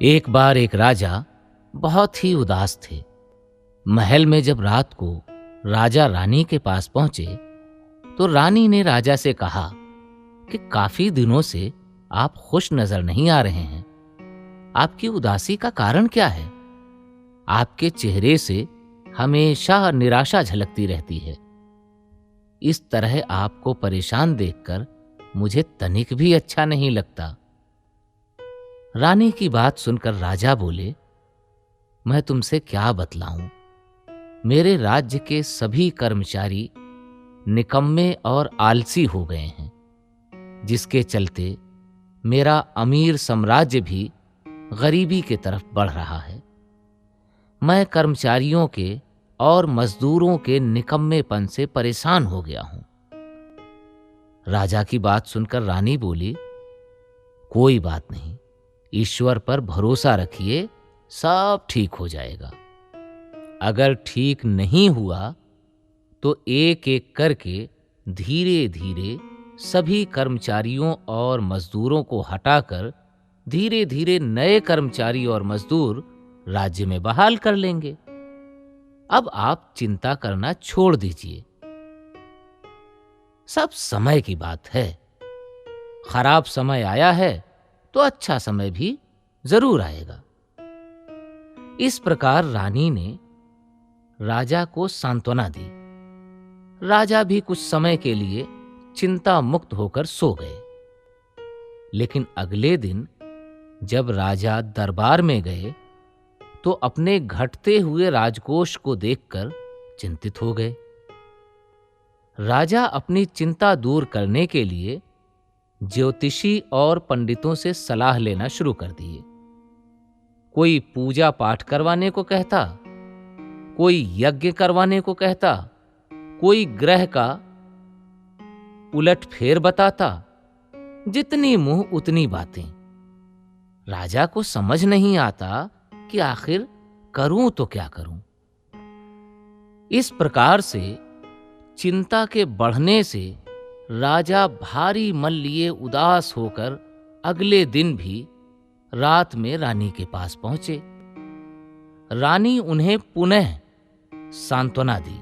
एक बार एक राजा बहुत ही उदास थे। महल में जब रात को राजा रानी के पास पहुंचे तो रानी ने राजा से कहा कि काफी दिनों से आप खुश नजर नहीं आ रहे हैं। आपकी उदासी का कारण क्या है? आपके चेहरे से हमेशा निराशा झलकती रहती है। इस तरह आपको परेशान देखकर मुझे तनिक भी अच्छा नहीं लगता। रानी की बात सुनकर राजा बोले, मैं तुमसे क्या बतलाऊं? मेरे राज्य के सभी कर्मचारी निकम्मे और आलसी हो गए हैं, जिसके चलते मेरा अमीर साम्राज्य भी गरीबी की तरफ बढ़ रहा है। मैं कर्मचारियों के और मजदूरों के निकम्मेपन से परेशान हो गया हूं। राजा की बात सुनकर रानी बोली, कोई बात नहीं, ईश्वर पर भरोसा रखिए, सब ठीक हो जाएगा। अगर ठीक नहीं हुआ तो एक एक करके धीरे धीरे सभी कर्मचारियों और मजदूरों को हटाकर धीरे धीरे नए कर्मचारी और मजदूर राज्य में बहाल कर लेंगे। अब आप चिंता करना छोड़ दीजिए। सब समय की बात है। खराब समय आया है तो अच्छा समय भी जरूर आएगा। इस प्रकार रानी ने राजा को सांत्वना दी। राजा भी कुछ समय के लिए चिंता मुक्त होकर सो गए। लेकिन अगले दिन जब राजा दरबार में गए तो अपने घटते हुए राजकोष को देखकर चिंतित हो गए। राजा अपनी चिंता दूर करने के लिए ज्योतिषी और पंडितों से सलाह लेना शुरू कर दिए। कोई पूजा पाठ करवाने को कहता, कोई यज्ञ करवाने को कहता, कोई ग्रह का उलटफेर बताता। जितनी मुंह उतनी बातें। राजा को समझ नहीं आता कि आखिर करूं तो क्या करूं। इस प्रकार से चिंता के बढ़ने से राजा भारी मन लिए उदास होकर अगले दिन भी रात में रानी के पास पहुंचे। रानी उन्हें पुनः सांत्वना दी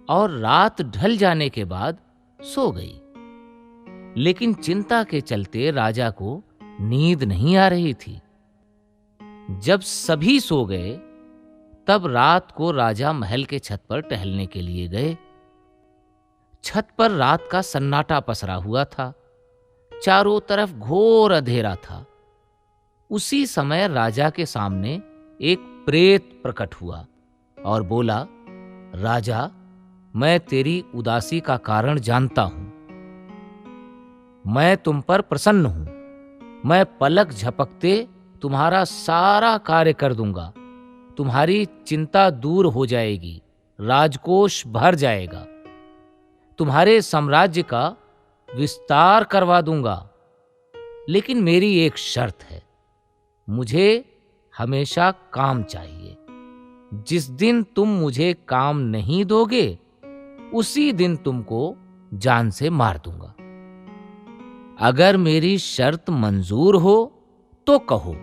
और रात ढल जाने के बाद सो गई। लेकिन चिंता के चलते राजा को नींद नहीं आ रही थी। जब सभी सो गए तब रात को राजा महल के छत पर टहलने के लिए गए। छत पर रात का सन्नाटा पसरा हुआ था। चारों तरफ घोर अंधेरा था। उसी समय राजा के सामने एक प्रेत प्रकट हुआ और बोला, राजा, मैं तेरी उदासी का कारण जानता हूं। मैं तुम पर प्रसन्न हूं। मैं पलक झपकते तुम्हारा सारा कार्य कर दूंगा। तुम्हारी चिंता दूर हो जाएगी, राजकोष भर जाएगा। तुम्हारे साम्राज्य का विस्तार करवा दूंगा। लेकिन मेरी एक शर्त है, मुझे हमेशा काम चाहिए। जिस दिन तुम मुझे काम नहीं दोगे उसी दिन तुमको जान से मार दूंगा। अगर मेरी शर्त मंजूर हो तो कहो,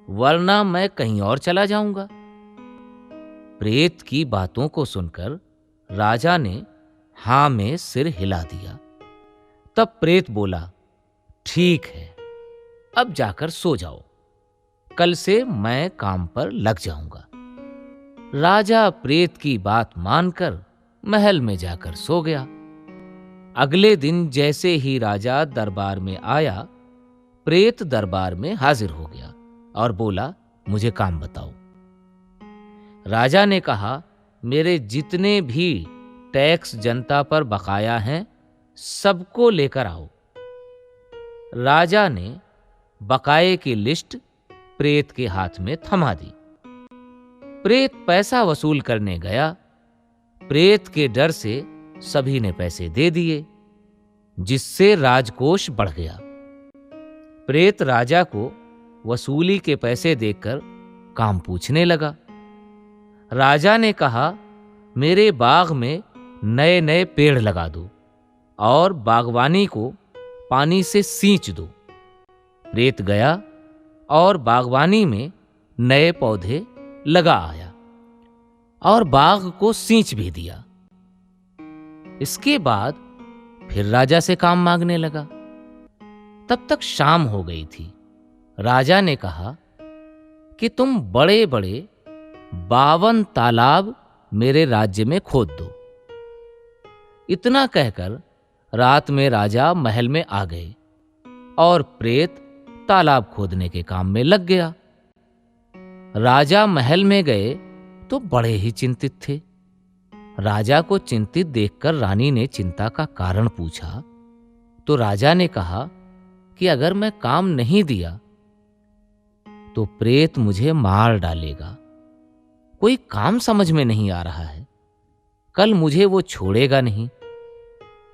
वरना मैं कहीं और चला जाऊंगा। प्रेत की बातों को सुनकर राजा ने हां में सिर हिला दिया। तब प्रेत बोला, ठीक है, अब जाकर सो जाओ। कल से मैं काम पर लग जाऊंगा। राजा प्रेत की बात मानकर महल में जाकर सो गया। अगले दिन जैसे ही राजा दरबार में आया, प्रेत दरबार में हाजिर हो गया और बोला, मुझे काम बताओ। राजा ने कहा, मेरे जितने भी टैक्स जनता पर बकाया हैं, सबको लेकर आओ। राजा ने बकाये की लिस्ट प्रेत के हाथ में थमा दी। प्रेत पैसा वसूल करने गया। प्रेत के डर से सभी ने पैसे दे दिए, जिससे राजकोष बढ़ गया। प्रेत राजा को वसूली के पैसे देकर काम पूछने लगा। राजा ने कहा, मेरे बाग में नए नए पेड़ लगा दो और बागवानी को पानी से सींच दो। प्रेत गया, और बागवानी में नए पौधे लगा आया और बाग को सींच भी दिया। इसके बाद फिर राजा से काम मांगने लगा। तब तक शाम हो गई थी। राजा ने कहा कि तुम बड़े बड़े 52 तालाब मेरे राज्य में खोद दो। इतना कहकर रात में राजा महल में आ गए और प्रेत तालाब खोदने के काम में लग गया। राजा महल में गए तो बड़े ही चिंतित थे। राजा को चिंतित देखकर रानी ने चिंता का कारण पूछा तो राजा ने कहा कि अगर मैं काम नहीं दिया तो प्रेत मुझे मार डालेगा। कोई काम समझ में नहीं आ रहा है। कल मुझे वो छोड़ेगा नहीं,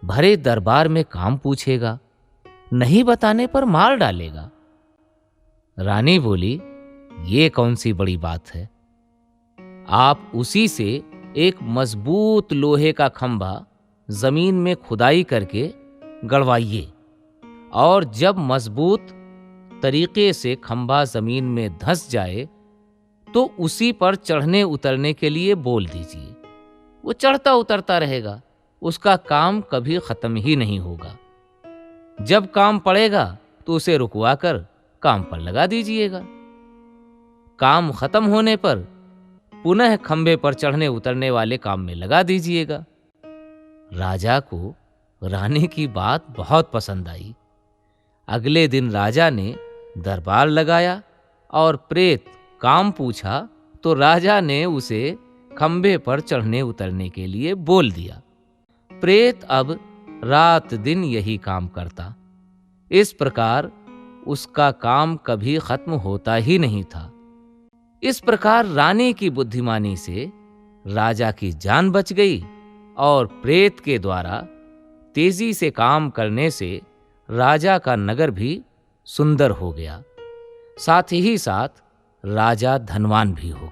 भरे दरबार में काम पूछेगा, नहीं बताने पर मार डालेगा। रानी बोली, ये कौन सी बड़ी बात है। आप उसी से एक मजबूत लोहे का खंभा जमीन में खुदाई करके गड़वाइए और जब मजबूत तरीके से खंभा जमीन में धंस जाए तो उसी पर चढ़ने उतरने के लिए बोल दीजिए। वो चढ़ता उतरता रहेगा, उसका काम कभी खत्म ही नहीं होगा। जब काम पड़ेगा तो उसे रुकवा कर काम पर लगा दीजिएगा। काम खत्म होने पर पुनः खंभे पर चढ़ने उतरने वाले काम में लगा दीजिएगा। राजा को रानी की बात बहुत पसंद आई। अगले दिन राजा ने दरबार लगाया और प्रेत काम पूछा तो राजा ने उसे खंभे पर चढ़ने उतरने के लिए बोल दिया। प्रेत अब रात दिन यही काम करता। इस प्रकार उसका काम कभी खत्म होता ही नहीं था। इस प्रकार रानी की बुद्धिमानी से राजा की जान बच गई और प्रेत के द्वारा तेजी से काम करने से राजा का नगर भी सुंदर हो गया। साथ ही साथ राजा धनवान भी हो